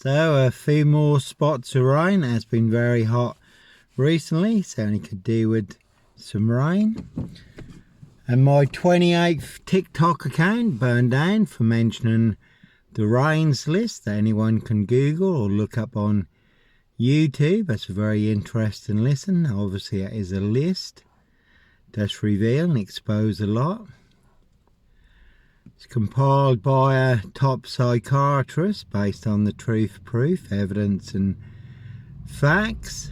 So a few more spots of rain. It has been very hot recently, certainly could do with some rain. And my 28th TikTok account burned down for mentioning the rains list that anyone can Google or look up on YouTube. That's a very interesting listen. Obviously it is a list that's reveal and expose a lot. It's compiled by a top psychiatrist based on the truth, proof, evidence and facts.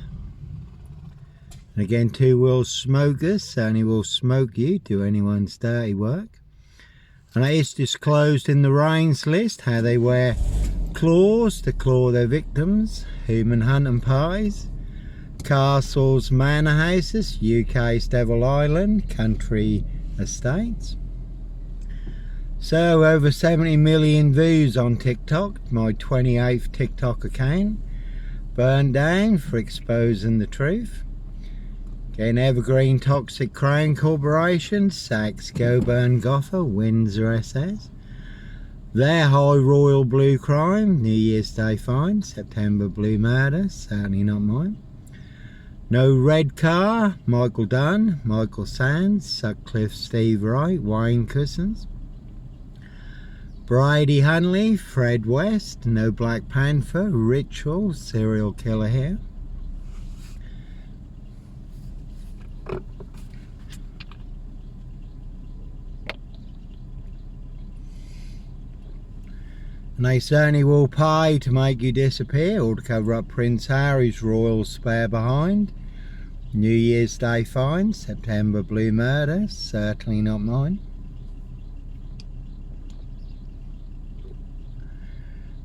And again, 2 will smokers certainly will smoke you, do anyone's dirty work. And it is disclosed in the rains list how they wear claws to claw their victims, human hunting parties, castles, manor houses, UK's Devil Island, country estates. So over 70 million views on TikTok, my 28th TikTok account burned down for exposing the truth. Again, Evergreen Toxic Crown Corporation, Saks, Goburn Gotha, Windsor SS. Their High Royal Blue Crime, New Year's Day fine, September Blue Murder, certainly not mine. No Red Car, Michael Dunn, Michael Sands, Sutcliffe Steve Wright, Wayne Cousins. Brady Hunley, Fred West, No Black Panther, Ritual, serial killer here. And they certainly will pay to make you disappear or to cover up Prince Harry's royal spare behind. New Year's Day fine, September Blue Murder, certainly not mine.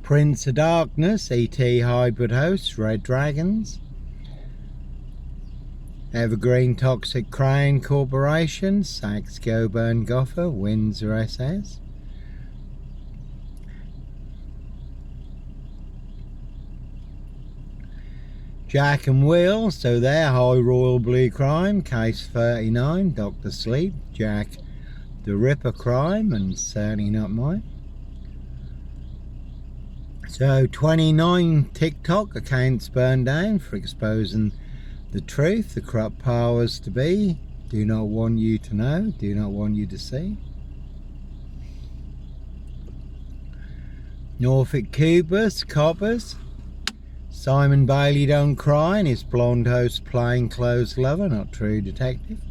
Prince of Darkness, ET Hybrid Hosts, Red Dragons. Evergreen Toxic Crown Corporation, Saks, Goburn Gotha, Windsor SS. Jack and Will, so their High Royal Blue Crime, Case 39, Dr. Sleep, Jack the Ripper Crime, and certainly not mine. So 29 TikTok accounts burned down for exposing the truth, the corrupt powers to be, do not want you to know, do not want you to see. Norfolk Coppers, Simon Bailey don't cry and his blonde host plainclothes lover, not true detective.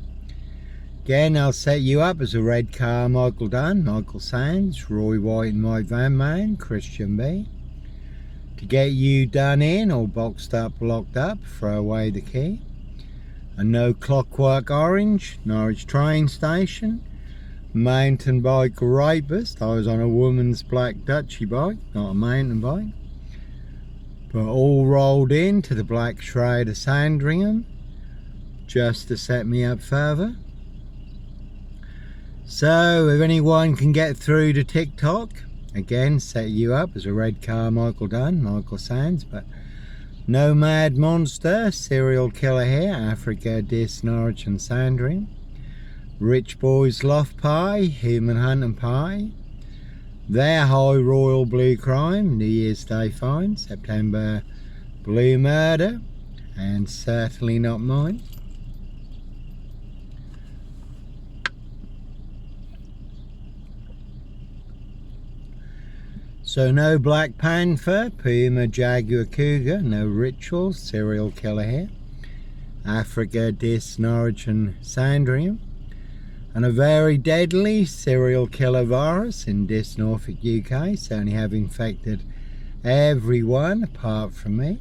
Again, I'll set you up as a Red Car, Michael Dunn, Michael Sands, Roy White and Mike Van Man, Christian B. To get you done in or boxed up, locked up, throw away the key. A No Clockwork Orange, Norwich train station. Mountain bike rapist, I was on a woman's black Dutchy bike, not a mountain bike. But all rolled into the black shroud of Sandringham, just to set me up further. So if anyone can get through to TikTok, again, set you up as a Red Car, Michael Dunn, Michael Sands, but no Mad Monster, serial killer here, Africa, Dis, Norwich and Sandringham. Rich Boys Loft Pie, Human Hunting Pie. Their High Royal Blue Crime, New Year's Day fine, September Blue Murder, and certainly not mine. So no Black Panther, Puma, Jaguar, Cougar, no Ritual, serial killer here. Africa, Dis, Norwich and Sandringham. And a very deadly serial killer virus in Dis, Norfolk, UK, certainly have infected everyone apart from me.